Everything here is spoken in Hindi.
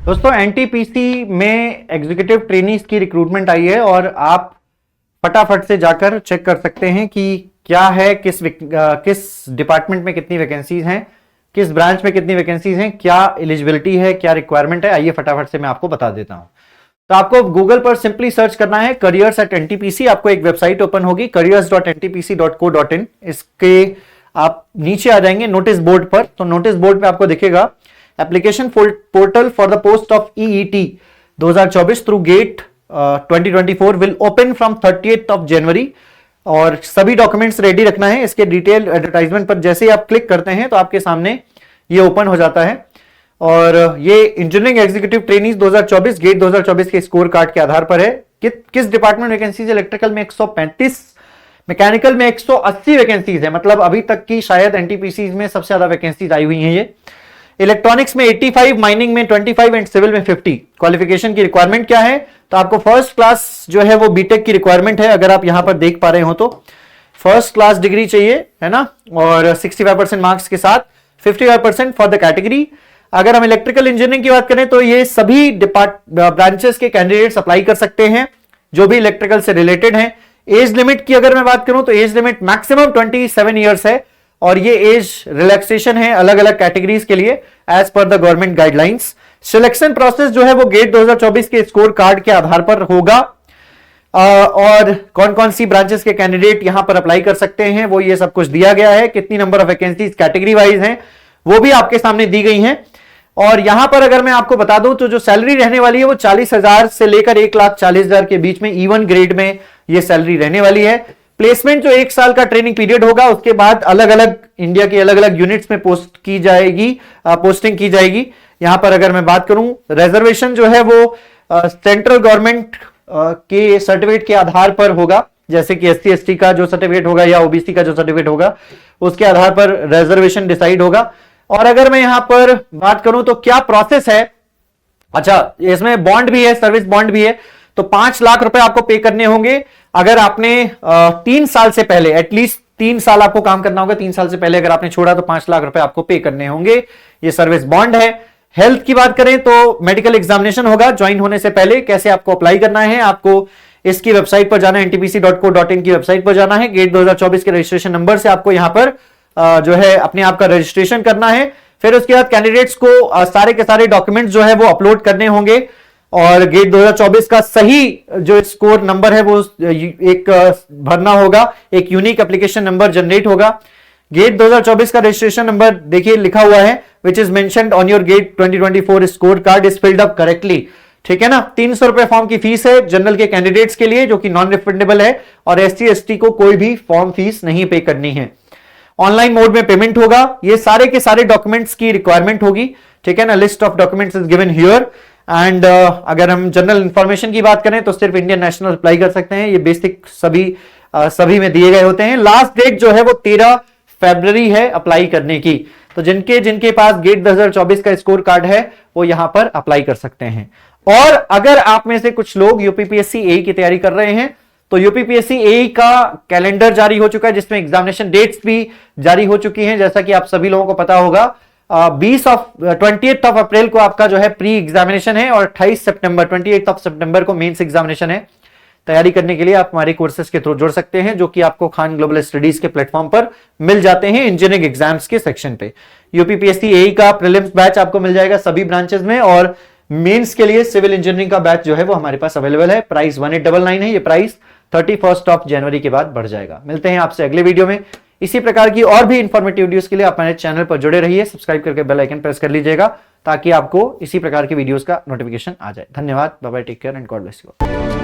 दोस्तों एनटीपीसी में एग्जीक्यूटिव ट्रेनीज की रिक्रूटमेंट आई है और आप फटाफट से जाकर चेक कर सकते हैं कि क्या है, किस डिपार्टमेंट में कितनी वैकेंसीज हैं, किस ब्रांच में कितनी वैकेंसीज हैं, क्या एलिजिबिलिटी है, क्या रिक्वायरमेंट है। आइए फटाफट से मैं आपको बता देता हूं। तो आपको गूगल पर सिंपली सर्च करना है करियर्स एट एनटीपीसी। आपको एक वेबसाइट ओपन होगी careers.ntpc.co.in। इसके आप नीचे आ जाएंगे नोटिस बोर्ड पर। तो नोटिस बोर्ड पे आपको दिखेगा application portal for the post of EET 2024 through GATE 2024 will open from 30th of January. और सभी डॉक्यूमेंट्स रेडी रखना है। इसके डिटेल एडवर्टाइजमेंट पर जैसे ही आप क्लिक करते हैं तो आपके सामने ये ओपन हो जाता है। और ये इंजीनियरिंग एग्जीक्यूटिव ट्रेनीज 2024 गेट 2024 के स्कोर कार्ड के आधार पर है। किस डिपार्टमेंट वैकेंसीज? इलेक्ट्रिकल में 135, मैकेनिकल में 180 वैकेंसीज है। मतलब अभी तक की शायद एनटीपीसी में सबसे ज्यादा वैकेंसीज आई हुई हैं ये। इलेक्ट्रॉनिक्स में 85, माइनिंग में 25 एंड सिविल में 50। क्वालिफिकेशन की रिक्वायरमेंट क्या है? तो आपको फर्स्ट क्लास जो है वो बीटेक की रिक्वायरमेंट है। अगर आप यहां पर देख पा रहे हो तो फर्स्ट क्लास डिग्री चाहिए, है ना। और 65% मार्क्स के साथ 55% फॉर द कैटेगरी। अगर हम इलेक्ट्रिकल इंजीनियरिंग की बात करें तो ये सभी ब्रांचेस के कैंडिडेट्स अप्लाई कर सकते हैं जो भी इलेक्ट्रिकल से रिलेटेड हैं। एज लिमिट की अगर मैं बात करूं तो एज लिमिट मैक्सिमम 27 ईयर्स है और ये एज रिलैक्सेशन है अलग अलग कैटेगरीज के लिए as per the government guidelines. Selection process जो है वो गेट 2024 के स्कोर कार्ड के आधार पर होगा। और कौन कौन सी ब्रांचेस के कैंडिडेट यहां पर अप्लाई कर सकते हैं वो ये सब कुछ दिया गया है। कितनी number of vacancies category wise हैं वो भी आपके सामने दी गई हैं। और यहां पर अगर मैं आपको बता दूं तो जो सैलरी रहने वाली है वो 40,000 से लेकर 1,40,000 के बीच में इवन ग्रेड में ये सैलरी रहने वाली है। प्लेसमेंट जो 1 साल का ट्रेनिंग पीरियड होगा उसके बाद अलग अलग इंडिया के अलग अलग यूनिट्स में पोस्टिंग की जाएगी। यहां पर अगर मैं बात करूं रिजर्वेशन जो है वो सेंट्रल गवर्नमेंट के सर्टिफिकेट के आधार पर होगा। जैसे कि SC ST का जो सर्टिफिकेट होगा या OBC का जो सर्टिफिकेट होगा उसके आधार पर रिजर्वेशन डिसाइड होगा। और अगर मैं यहां पर बात करूं तो क्या प्रोसेस है, अच्छा इसमें बॉन्ड भी है, सर्विस बॉन्ड भी है। तो 5 लाख रुपए आपको पे करने होंगे अगर आपने 3 साल से पहले, एटलीस्ट 3 साल आपको काम करना होगा। 3 साल से पहले अगर आपने छोड़ा तो 5 लाख रुपए आपको पे करने होंगे। ये सर्विस बॉन्ड है। हेल्थ की बात करें तो मेडिकल एग्जामिनेशन होगा ज्वाइन होने से पहले। कैसे आपको अप्लाई करना है? आपको इसकी वेबसाइट पर जाना है, ntpc.co.in की वेबसाइट पर जाना है। गेट 2024 के रजिस्ट्रेशन नंबर से आपको यहां पर जो है अपने आप का रजिस्ट्रेशन करना है। फिर उसके बाद कैंडिडेट्स को सारे के सारे डॉक्यूमेंट्स जो है वो अपलोड करने होंगे। और गेट 2024 का सही जो स्कोर नंबर है वो एक भरना होगा, एक यूनिक एप्लीकेशन नंबर जनरेट होगा। गेट 2024 का रजिस्ट्रेशन नंबर देखिए लिखा हुआ है which is mentioned on your GATE 2024 scorecard is filled up correctly. ठीक है ना। 300 रुपए फॉर्म की फीस है जनरल के कैंडिडेट्स के लिए जो कि नॉन रिफंडेबल है। और SC ST को कोई भी फॉर्म फीस नहीं पे करनी है। ऑनलाइन मोड में पेमेंट होगा। ये सारे के सारे डॉक्यूमेंट्स की रिक्वायरमेंट होगी। ठीक है ना। List of documents is given here. And अगर हम जनरल इंफॉर्मेशन की बात करें तो सिर्फ इंडियन नेशनल अप्लाई कर सकते हैं। ये बेसिक सभी में दिए गए होते हैं। लास्ट डेट जो है वो 13 फरवरी है अप्लाई करने की। तो जिनके पास गेट 2024 का स्कोर कार्ड है वो यहां पर अप्लाई कर सकते हैं। और अगर आप में से कुछ लोग यूपीपीएससी AE की तैयारी कर रहे हैं तो यूपीपीएससी AE का कैलेंडर जारी हो चुका है जिसमें एग्जामिनेशन डेट्स भी जारी हो चुकी हैं। जैसा कि आप सभी लोगों को पता होगा 20th ऑफ अप्रैल को आपका जो है प्री एग्जामिनेशन है और 28th ऑफ सितंबर को मेंस एग्जामिनेशन है। तैयारी करने के लिए आप हमारे कोर्सेज के थ्रू जुड़ सकते हैं जो कि आपको खान ग्लोबल स्टडीज के प्लेटफॉर्म पर मिल जाते हैं इंजीनियरिंग एग्जाम्स के सेक्शन पे। यूपीपीएससी AE का प्रीलिम्स बैच आपको मिल जाएगा सभी ब्रांचेस में। और मेंस के लिए सिविल इंजीनियरिंग का बैच जो है वो हमारे पास अवेलेबल है। प्राइस 1899 है। ये प्राइस 31st ऑफ जनवरी के बाद बढ़ जाएगा। मिलते हैं आपसे अगले वीडियो में। इसी प्रकार की और भी इंफॉर्मेटिव वीडियोस के लिए आप हमारे चैनल पर जुड़े रहिए। सब्सक्राइब करके बेल आइकन प्रेस कर लीजिएगा ताकि आपको इसी प्रकार की वीडियोस का नोटिफिकेशन आ जाए। धन्यवाद। Bye bye, take care and God bless you.